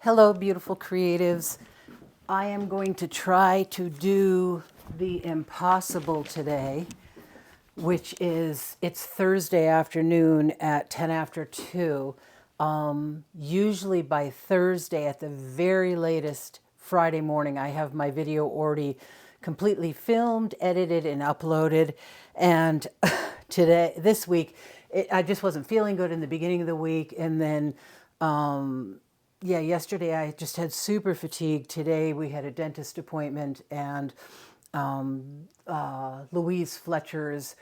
Hello, beautiful creatives. I am going to try to do the impossible today, which is it's Thursday afternoon at 10 after 2. Usually by Thursday at the very latest Friday morning, I have my video already completely filmed, edited, and uploaded. And this week, I just wasn't feeling good in the beginning of the week. And then yeah, yesterday I just had super fatigue. Today we had a dentist appointment, and Louise Fletcher's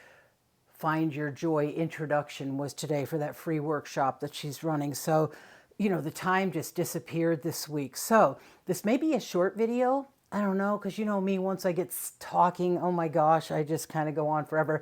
Find Your Joy introduction was today for that free workshop that she's running. So, the time just disappeared this week. So this may be a short video. I don't know, because you know me, once I get talking, oh my gosh, I just kind of go on forever.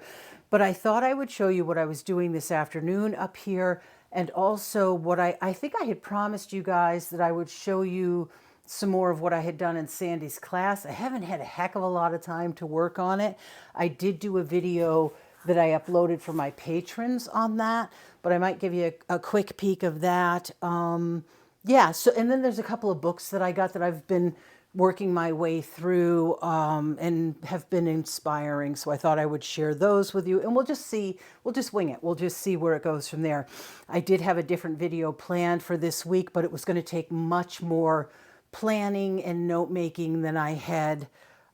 But I thought I would show you what I was doing this afternoon up here, and also what I think I had promised you guys that I would show you some more of what I had done in Sandy's class. I haven't had a heck of a lot of time to work on it. I did do a video that I uploaded for my patrons on that, but I might give you a quick peek of that. Yeah, so, and then there's a couple of books that I got that I've been working my way through and have been inspiring. So I thought I would share those with you, and we'll just see, we'll just wing it. We'll just see where it goes from there. I did have a different video planned for this week, but it was going to take much more planning and note making than I had.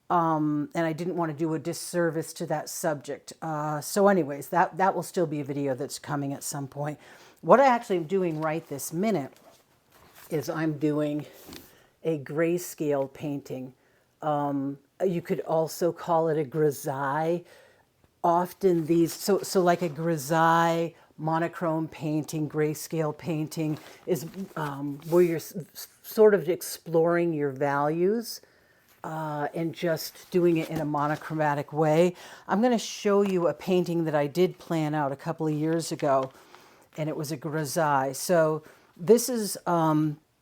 And I didn't want to do a disservice to that subject. So anyways, that will still be a video that's coming at some point. What I actually am doing right this minute is I'm doing a grayscale painting. You could also call it a grisaille. Often these, so like a grisaille, monochrome painting, grayscale painting is where you're sort of exploring your values and just doing it in a monochromatic way. I'm going to show you a painting that I did plan out a couple of years ago, and it was a grisaille. So this is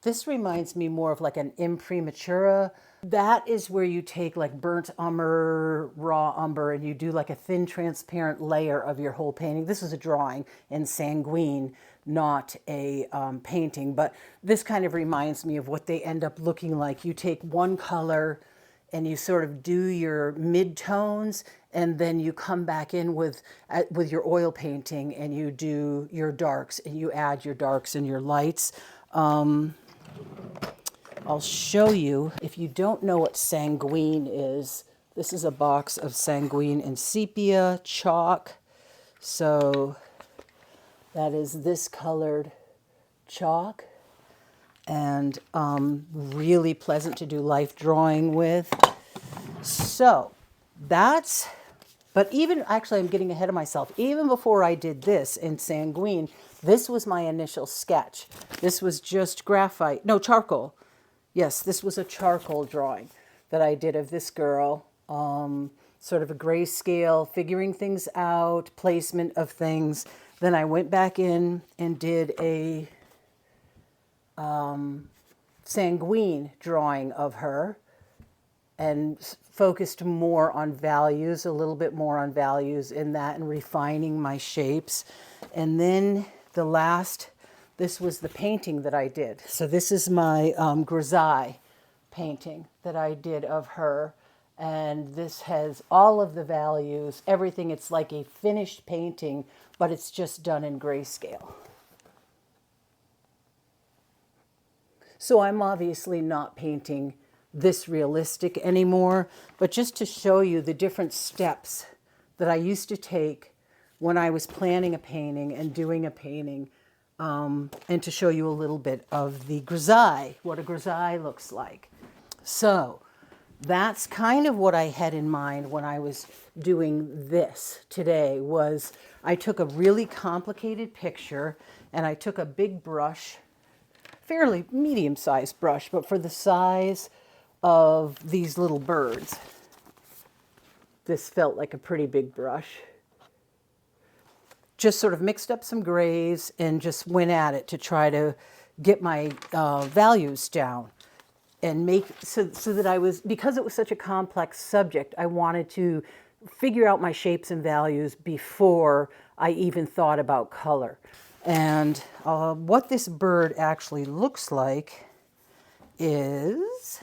this reminds me more of like an imprimatura. That is where you take like burnt umber, raw umber, and you do like a thin transparent layer of your whole painting. This is a drawing in sanguine, not a painting, but this kind of reminds me of what they end up looking like. You take one color and you sort of do your mid-tones, and then you come back in with your oil painting and you do your darks, and you add your darks and your lights. I'll show you, if you don't know what sanguine is, this is a box of sanguine and sepia chalk. So that is this colored chalk, and really pleasant to do life drawing with. So that's, but even, actually I'm getting ahead of myself. Even before I did this in sanguine, this was my initial sketch. This was just graphite, no, charcoal. Yes, this was a charcoal drawing that I did of this girl, sort of a grayscale, figuring things out, placement of things. Then I went back in and did a sanguine drawing of her and focused more on values, a little bit more on values in that, and refining my shapes. And then the last, this was the painting that I did. So this is my grisaille painting that I did of her. And this has all of the values, everything. It's like a finished painting, but it's just done in grayscale. So I'm obviously not painting this realistic anymore, but just to show you the different steps that I used to take when I was planning a painting and doing a painting, and to show you a little bit of the grisaille, what a grisaille looks like. So that's kind of what I had in mind when I was doing this today. Was I took a really complicated picture and I took a big brush, fairly medium-sized brush, but for the size of these little birds, this felt like a pretty big brush. Just sort of mixed up some grays and just went at it to try to get my values down and make so that I was, because it was such a complex subject, I wanted to figure out my shapes and values before I even thought about color. And what this bird actually looks like is,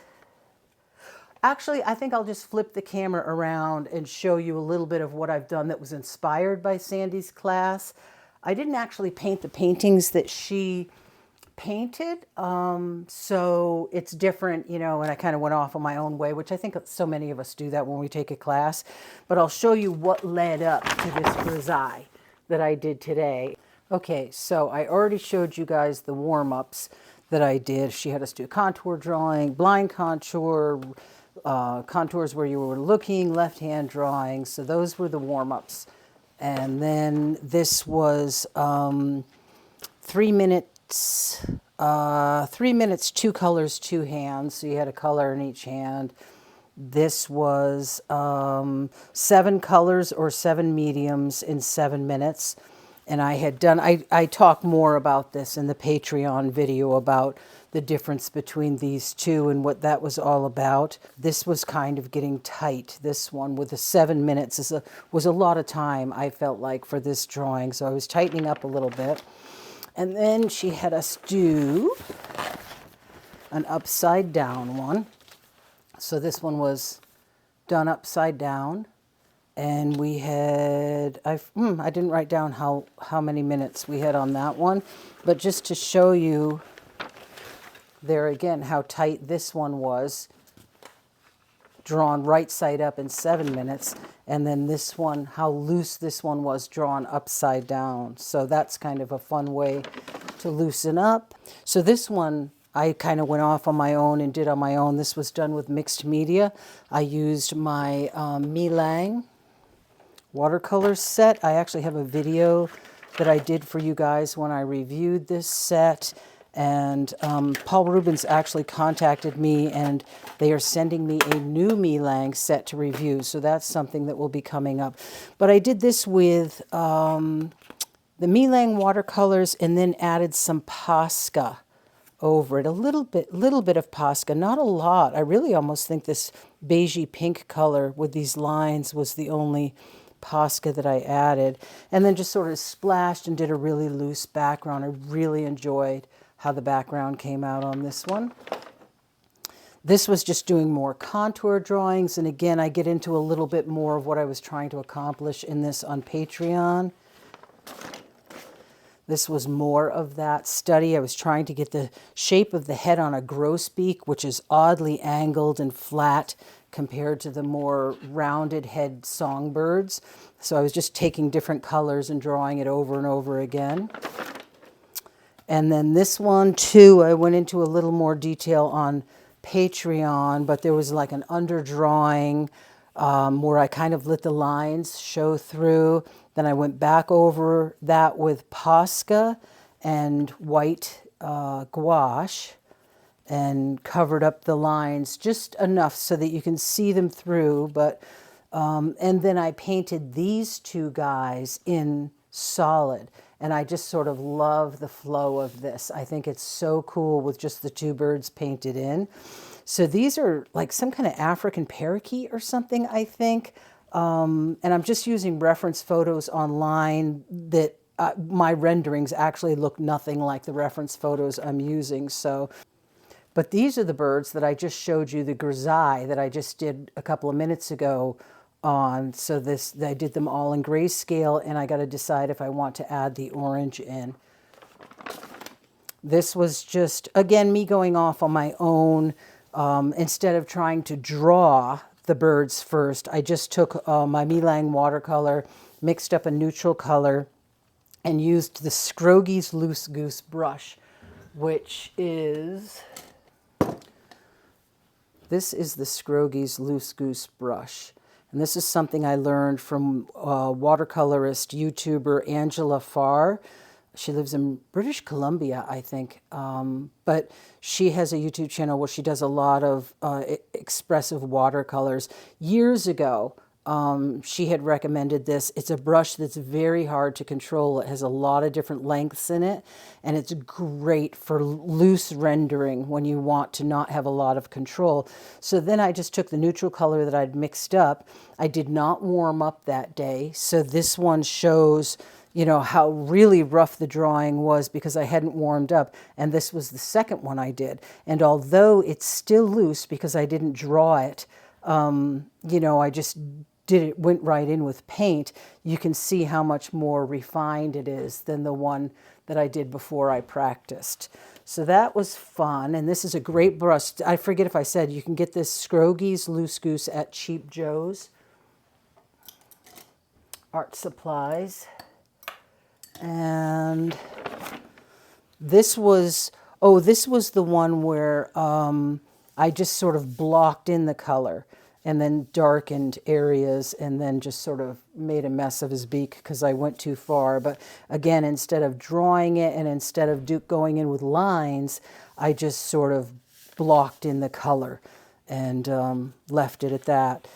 actually, I think I'll just flip the camera around and show you a little bit of what I've done that was inspired by Sandy's class. I didn't actually paint the paintings that she painted, so it's different, you know, and I kind of went off on my own way, which I think so many of us do that when we take a class. But I'll show you what led up to this grisaille that I did today. Okay, so I already showed you guys the warm-ups that I did. She had us do contour drawing, blind contour, contours where you were looking, left-hand drawing. So those were the warm-ups. And then this was 3 minutes, 3 minutes, 2 colors, 2 hands. So you had a color in each hand. This was 7 colors or 7 mediums in 7 minutes. And I had done, I talk more about this in the Patreon video about the difference between these two and what that was all about. This was kind of getting tight. This one with the 7 minutes was a lot of time, I felt like, for this drawing. So I was tightening up a little bit. And then she had us do an upside down one. So this one was done upside down. And we had, I didn't write down how many minutes we had on that one, but just to show you there again how tight this one was, drawn right side up in 7 minutes, and then this one, how loose this one was drawn upside down. So that's kind of a fun way to loosen up. So this one, I kind of went off on my own and did on my own. This was done with mixed media. I used my Milang watercolor set. I actually have a video that I did for you guys when I reviewed this set, and Paul Rubens actually contacted me and they are sending me a new Milang set to review, so that's something that will be coming up. But I did this with the Milang watercolors and then added some Posca over it, a little bit of Posca, not a lot. I really almost think this beigey pink color with these lines was the only Posca that I added, and then just sort of splashed and did a really loose background. I really enjoyed how the background came out on this one. This was just doing more contour drawings, and again, I get into a little bit more of what I was trying to accomplish in this on Patreon. This was more of that study. I was trying to get the shape of the head on a grosbeak, which is oddly angled and flat compared to the more rounded head songbirds. So I was just taking different colors and drawing it over and over again. And then this one too, I went into a little more detail on Patreon, but there was like an underdrawing where I kind of let the lines show through. Then I went back over that with Posca and white gouache and covered up the lines just enough so that you can see them through. But and then I painted these two guys in solid, and I just sort of love the flow of this. I think it's so cool with just the two birds painted in. So these are like some kind of African parakeet or something, I think. And I'm just using reference photos online that my renderings actually look nothing like the reference photos I'm using. So, but these are the birds that I just showed you, the grisaille that I just did a couple of minutes ago on. So this, I did them all in grayscale, and I got to decide if I want to add the orange in. This was just, again, me going off on my own. Instead of trying to draw the birds first, I just took my Milang watercolor, mixed up a neutral color, and used the Scrogie's Loose Goose brush, which is, this is the Scrogie's Loose Goose brush. And this is something I learned from watercolorist, YouTuber Angela Farr. She lives in British Columbia, I think, but she has a YouTube channel where she does a lot of expressive watercolors. Years ago, she had recommended this. It's a brush that's very hard to control. It has a lot of different lengths in it, and it's great for loose rendering when you want to not have a lot of control. So then I just took the neutral color that I'd mixed up. I did not warm up that day, so this one shows you know, how really rough the drawing was because I hadn't warmed up. And this was the second one I did. And although it's still loose because I didn't draw it, you know, I just went right in with paint, you can see how much more refined it is than the one that I did before I practiced. So that was fun. And this is a great brush. I forget if I said you can get this Scrogie's Loose Goose at Cheap Joe's Art Supplies. And this was, oh, this was the one where I just sort of blocked in the color and then darkened areas and then just sort of made a mess of his beak because I went too far. But again, instead of drawing it and instead of going in with lines, I just sort of blocked in the color and left it at that.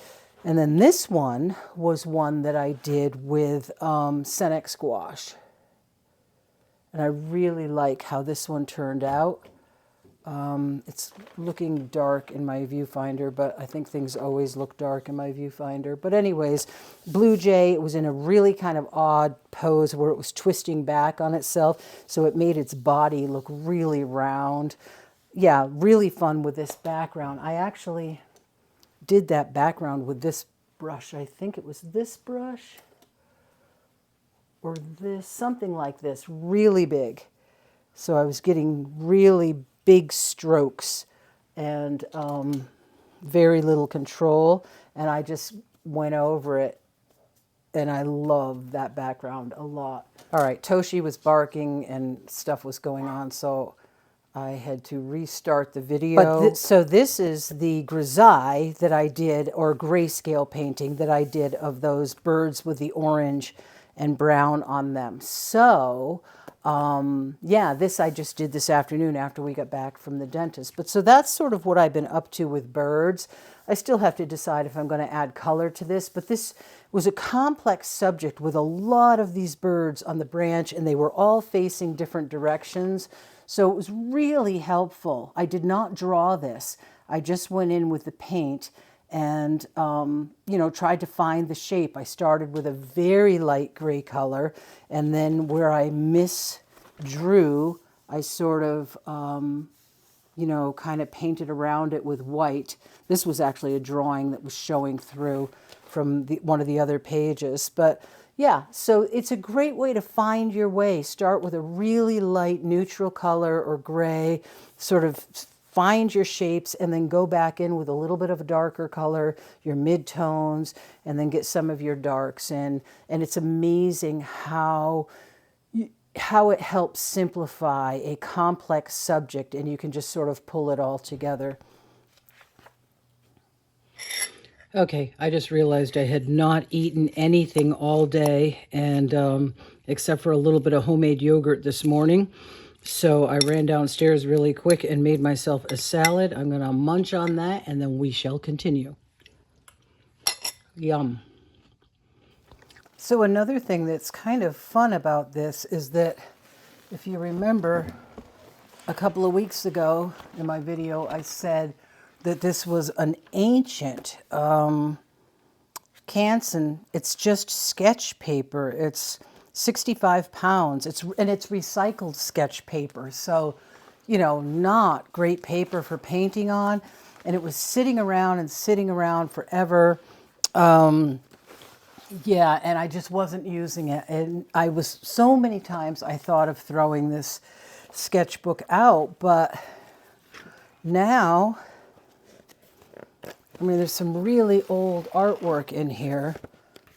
And then this one was one that I did with Senex gouache. And I really like how this one turned out. It's looking dark in my viewfinder, but I think things always look dark in my viewfinder. But anyways, Blue Jay, it was in a really kind of odd pose where it was twisting back on itself, so it made its body look really round. Yeah, really fun with this background. I actually did that background with this brush. I think it was this brush or this, something like this, really big. So I was getting really big strokes and very little control, and I just went over it, and I love that background a lot. All right, Toshi was barking and stuff was going on, so I had to restart the video. But so this is the grisaille that I did, or grayscale painting that I did of those birds with the orange and brown on them. So yeah, this I just did this afternoon after we got back from the dentist. But so that's sort of what I've been up to with birds. I still have to decide if I'm going to add color to this, but this was a complex subject with a lot of these birds on the branch, and they were all facing different directions. So it was really helpful. I did not draw this. I just went in with the paint and, you know, tried to find the shape. I started with a very light gray color, and then where I misdrew, I sort of, you know, kind of painted around it with white. This was actually a drawing that was showing through from one of the other pages. But yeah, so it's a great way to find your way. Start with a really light neutral color or gray, sort of find your shapes, and then go back in with a little bit of a darker color, your mid-tones, and then get some of your darks in. And it's amazing how it helps simplify a complex subject, and you can just sort of pull it all together. Okay, I just realized I had not eaten anything all day, and except for a little bit of homemade yogurt this morning. So I ran downstairs really quick and made myself a salad. I'm going to munch on that, and then we shall continue. Yum. So another thing that's kind of fun about this is that if you remember a couple of weeks ago in my video, I said that this was an ancient Canson. It's just sketch paper. It's 65 pounds. It's recycled sketch paper. So, you know, not great paper for painting on. And it was sitting around forever. Yeah, and I just wasn't using it. And I was, so many times I thought of throwing this sketchbook out, but now, I mean, there's some really old artwork in here,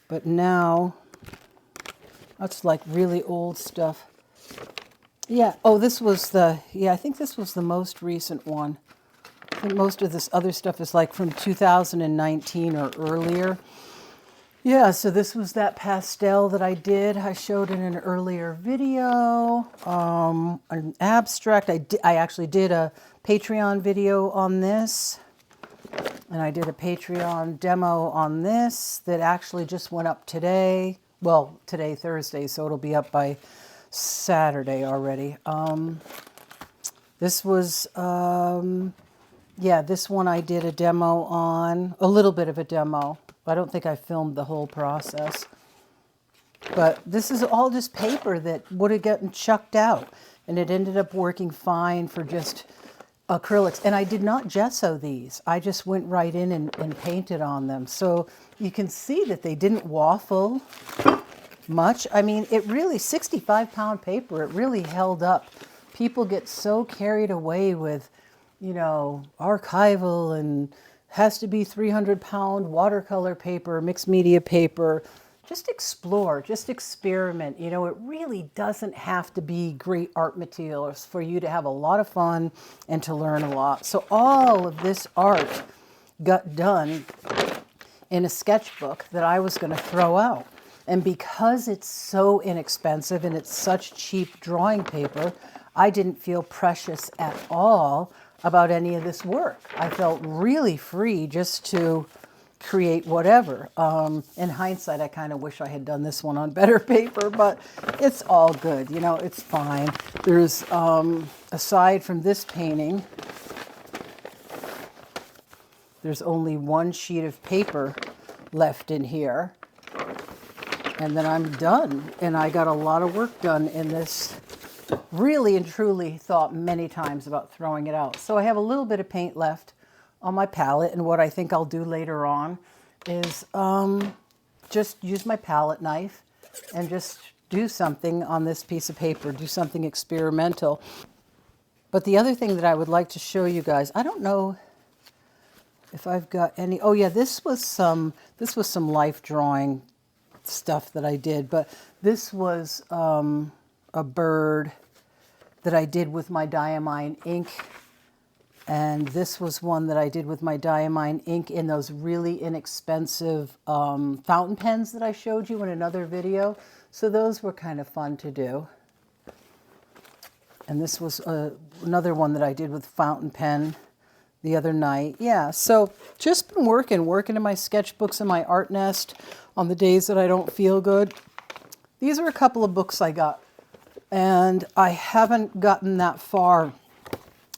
but now that's like really old stuff. Yeah, oh, this was the, yeah, I think this was the most recent one. I think most of this other stuff is like from 2019 or earlier. Yeah, so this was that pastel that I did. I showed in an earlier video, an abstract. I actually did a Patreon video on this, and I did a Patreon demo on this that actually just went up today. Well, today, Thursday, so it'll be up by Saturday already. This was, yeah, this one I did a demo on, a little bit of a demo. I don't think I filmed the whole process. But this is all just paper that would have gotten chucked out. And it ended up working fine for just acrylics. And I did not gesso these. I just went right in and painted on them. So you can see that they didn't waffle much. I mean, it really, 65-pound paper, it really held up. People get so carried away with, you know, archival and has to be 300-pound watercolor paper, mixed media paper. Just explore, just experiment. You know, it really doesn't have to be great art materials for you to have a lot of fun and to learn a lot. So all of this art got done in a sketchbook that I was going to throw out. And because it's so inexpensive and it's such cheap drawing paper, I didn't feel precious at all about any of this work. I felt really free just to create whatever. In hindsight, I kind of wish I had done this one on better paper, but it's all good. You know, it's fine. There's, aside from this painting, there's only one sheet of paper left in here. And then I'm done. And I got a lot of work done in this. Really and truly thought many times about throwing it out. So I have a little bit of paint left on my palette, and what I think I'll do later on is just use my palette knife and just do something on this piece of paper, do something experimental. But the other thing that I would like to show you guys, I don't know if I've got any, oh yeah, this was some life drawing stuff that I did, but this was a bird that I did with my diamine ink. And this was one that I did with my diamine ink in those really inexpensive fountain pens that I showed you in another video. So those were kind of fun to do. And this was another one that I did with fountain pen the other night. Yeah, so just been working in my sketchbooks and my art nest on the days that I don't feel good. These are a couple of books I got, and I haven't gotten that far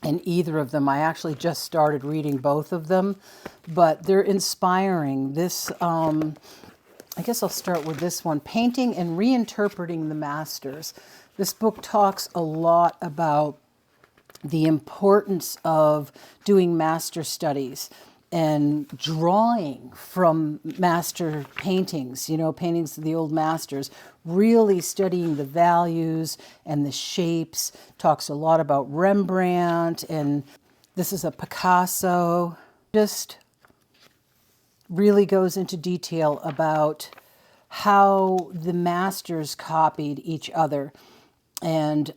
in either of them. I actually just started reading both of them, but they're inspiring. This, I guess I'll start with this one, Painting and Reinterpreting the Masters. This book talks a lot about the importance of doing master studies and drawing from master paintings, you know, paintings of the old masters, really studying the values and the shapes. Talks a lot about Rembrandt, and this is a Picasso. Just really goes into detail about how the masters copied each other and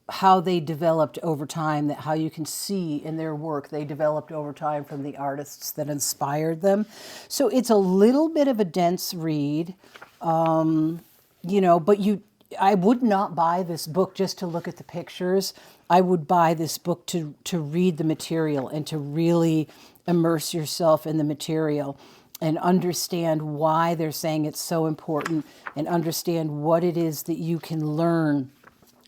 how they developed over time, that how you can see in their work they developed over time from the artists that inspired them. So it's a little bit of a dense read, you know, but I would not buy this book just to look at the pictures. I would buy this book to read the material and to really immerse yourself in the material and understand why they're saying it's so important and understand what it is that you can learn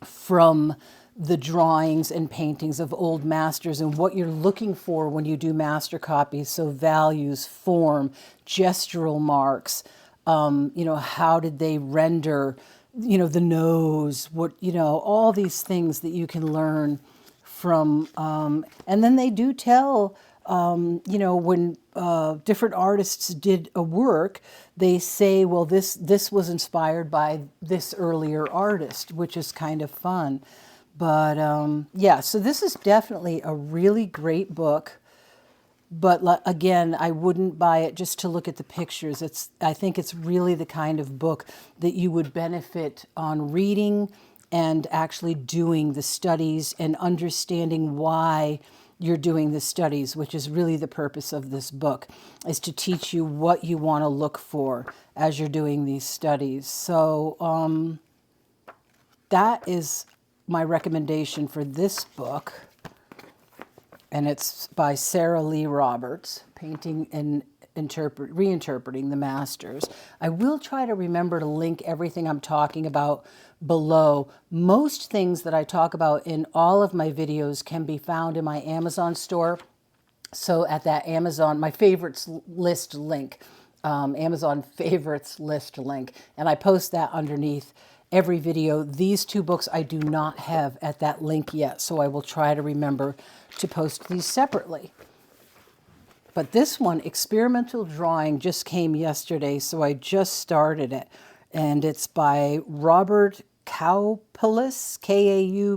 from the drawings and paintings of old masters and what you're looking for when you do master copies. So values, form, gestural marks, you know, how did they render, you know, the nose, what, you know, all these things that you can learn from. And then they do tell, you know, when different artists did a work, they say, well, this was inspired by this earlier artist, which is kind of fun. But yeah, so this is definitely a really great book. But again, I wouldn't buy it just to look at the pictures. I think it's really the kind of book that you would benefit on reading and actually doing the studies and understanding why you're doing the studies, which is really the purpose of this book, is to teach you what you want to look for as you're doing these studies. So that is my recommendation for this book. And it's by Sarah Lee Roberts, Painting and Reinterpreting the Masters. I will try to remember to link everything I'm talking about below. Most things that I talk about in all of my videos can be found in my Amazon store. So at that Amazon, my favorites list link, Amazon favorites list link, and I post that underneath every video. These two books I do not have at that link yet, so I will try to remember to post these separately. But this one, Experimental Drawing, just came yesterday, so I just started it. And it's by Robert Kaupelis,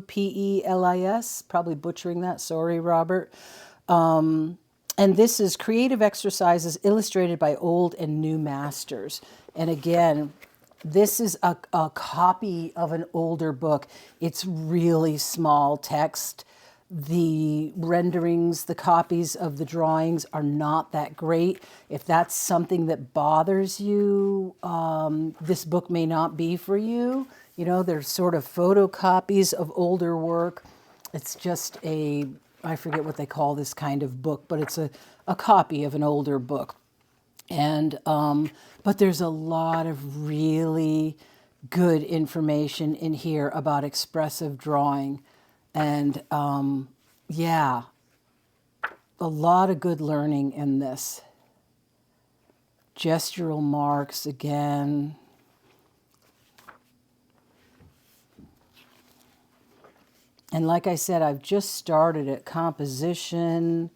Kaupelis, probably butchering that. Sorry, Robert. And this is creative exercises illustrated by old and new masters. And again, this is a copy of an older book. It's really small text. The renderings, the copies of the drawings are not that great. If that's something that bothers you, this book may not be for you. You know, they're sort of photocopies of older work. It's just I forget what they call this kind of book, but it's a copy of an older book. And, but there's a lot of really good information in here about expressive drawing. And yeah, a lot of good learning in this. Gestural marks again. And like I said, I've just started at composition.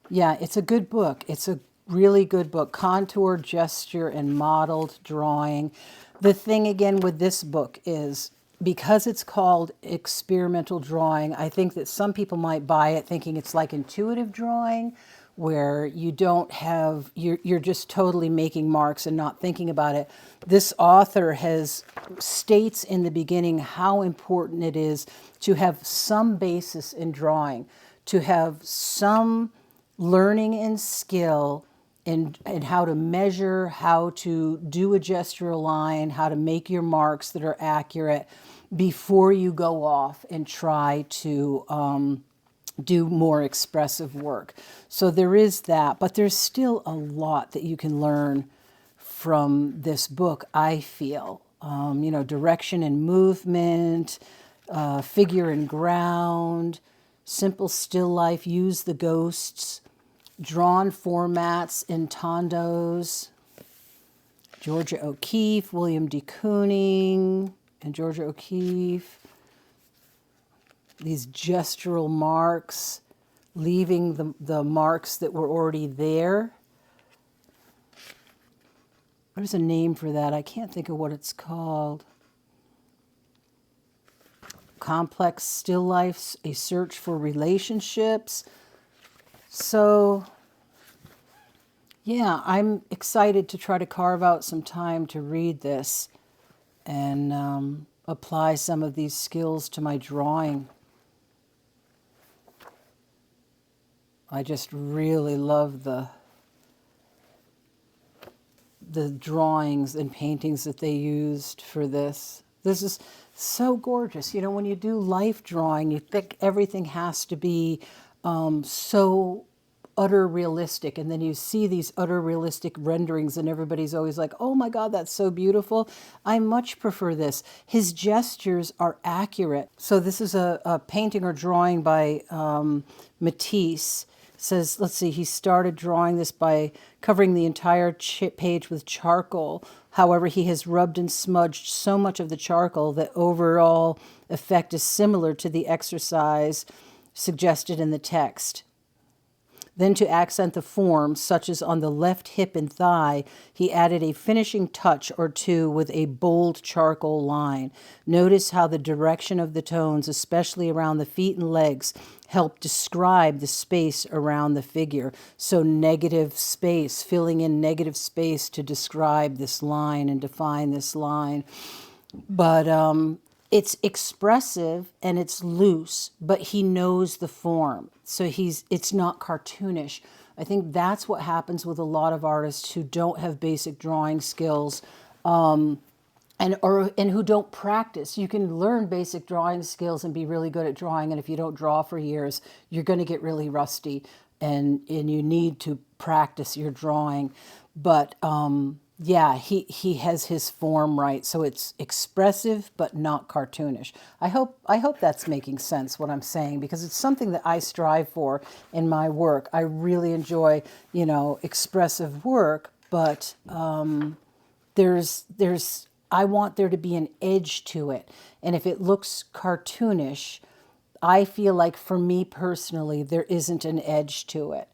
Yeah, it's a good book. It's a really good book. Contour, gesture, and modeled drawing. The thing again with this book is because it's called Experimental Drawing, I think that some people might buy it thinking it's like intuitive drawing, where you don't have, you're just totally making marks and not thinking about it. This author states in the beginning how important it is to have some basis in drawing, to have some learning and skill in how to measure, how to do a gestural line, how to make your marks that are accurate before you go off and try to do more expressive work. So there is that, but there's still a lot that you can learn from this book, I feel. You know, direction and movement, figure and ground, simple still life, use the ghosts, drawn formats in tondos, Georgia O'Keeffe, William D. Kooning, and Georgia O'Keeffe. These gestural marks, leaving the marks that were already there. There's a name for that. I can't think of what it's called. Complex still lifes, a search for relationships. So, yeah, I'm excited to try to carve out some time to read this and apply some of these skills to my drawing. I just really love the drawings and paintings that they used for this. This is so gorgeous. You know, when you do life drawing, you think everything has to be so utter realistic, and then you see these utter realistic renderings and everybody's always like, oh my God, that's so beautiful. I much prefer this. His gestures are accurate. So this is a painting or drawing by Matisse. It says, let's see, he started drawing this by covering the entire page with charcoal. However, he has rubbed and smudged so much of the charcoal that overall effect is similar to the exercise suggested in the text. Then to accent the form, such as on the left hip and thigh, he added a finishing touch or two with a bold charcoal line. Notice how the direction of the tones, especially around the feet and legs, help describe the space around the figure. So negative space, filling in negative space to describe this line and define this line. But it's expressive and it's loose, but he knows the form. So it's not cartoonish. I think that's what happens with a lot of artists who don't have basic drawing skills and who don't practice. You can learn basic drawing skills and be really good at drawing, and if you don't draw for years, you're going to get really rusty, and you need to practice your drawing. But yeah, he has his form right, so it's expressive but not cartoonish. I hope that's making sense what I'm saying, because it's something that I strive for in my work. I really enjoy, expressive work, but there's I want there to be an edge to it. And if it looks cartoonish, I feel like for me personally there isn't an edge to it.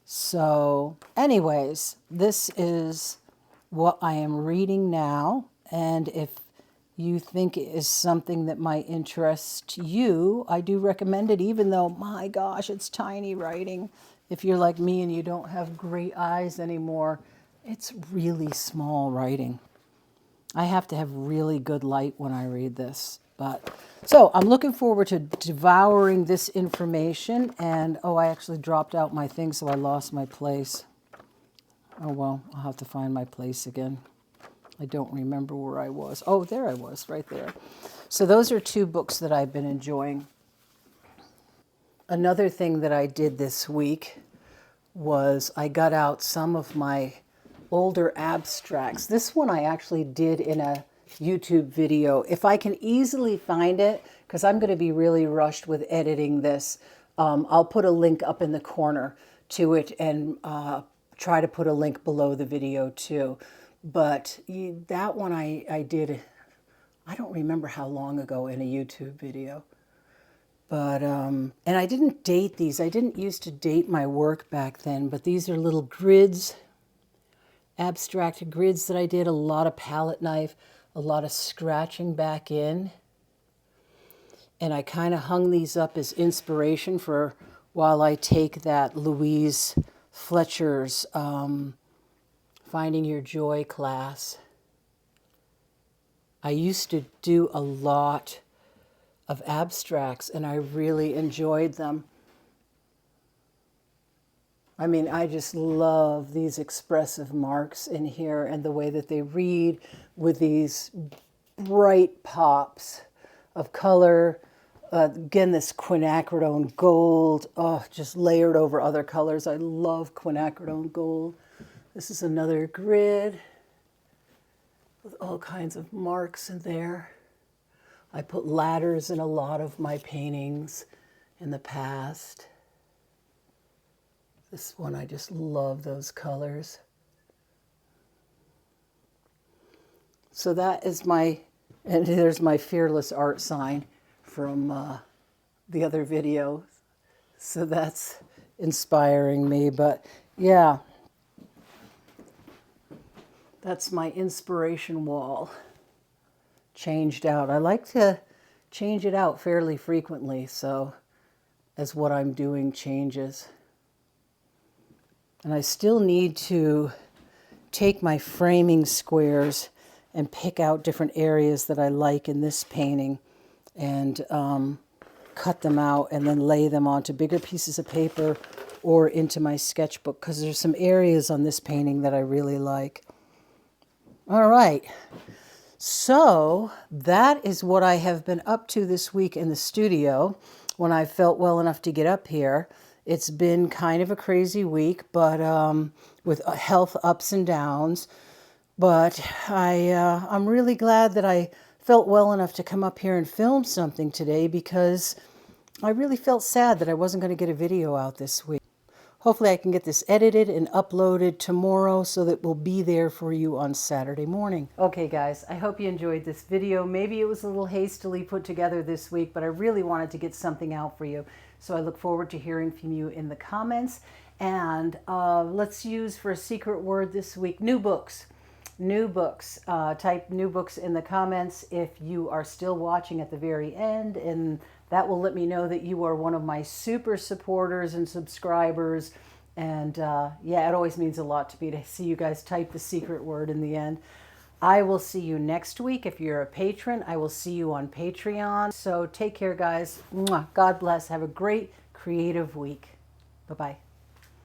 So, anyways, this is what I am reading now, and if you think it is something that might interest you, I do recommend it, even though, my gosh, it's tiny writing. If you're like me and you don't have great eyes anymore, it's really small writing. I have to have really good light when I read this. But so I'm looking forward to devouring this information. And oh, I actually dropped out my thing, so I lost my place. Oh well, I'll have to find my place again. I don't remember where I was. Oh, there I was, right there. So those are two books that I've been enjoying. Another thing that I did this week was I got out some of my older abstracts. This one I actually did in a YouTube video. If I can easily find it, because I'm going to be really rushed with editing this, I'll put a link up in the corner to it, and try to put a link below the video too. But that one I did, I don't remember how long ago, in a YouTube video. But, and I didn't date these. I didn't used to date my work back then, but these are little grids, abstract grids that I did, a lot of palette knife, a lot of scratching back in. And I kind of hung these up as inspiration for while I take that Louise Fletcher's Finding Your Joy class. I used to do a lot of abstracts, and I really enjoyed them. I mean, I just love these expressive marks in here and the way that they read with these bright pops of color. Again, this quinacridone gold, oh, just layered over other colors. I love quinacridone gold. This is another grid with all kinds of marks in there. I put ladders in a lot of my paintings in the past. This one, I just love those colors. So that is my, and there's my Fearless Art sign from the other video. So that's inspiring me. But yeah, that's my inspiration wall changed out. I like to change it out fairly frequently, so as what I'm doing changes. And I still need to take my framing squares and pick out different areas that I like in this painting, and cut them out and then lay them onto bigger pieces of paper or into my sketchbook, because there's some areas on this painting that I really like. All right. So that is what I have been up to this week in the studio when I felt well enough to get up here. It's been kind of a crazy week, but with health ups and downs. But I'm really glad that I felt well enough to come up here and film something today, because I really felt sad that I wasn't going to get a video out this week. Hopefully I can get this edited and uploaded tomorrow so that it will be there for you on Saturday morning. Okay guys, I hope you enjoyed this video. Maybe it was a little hastily put together this week, but I really wanted to get something out for you. So I look forward to hearing from you in the comments. And let's use for a secret word this week, new books. New books. Type new books in the comments if you are still watching at the very end, and that will let me know that you are one of my super supporters and subscribers. And yeah, it always means a lot to me to see you guys type the secret word in the end. I will see you next week. If you're a patron, I will see you on Patreon. So take care, guys. Mwah. God bless. Have a great creative week. Bye-bye.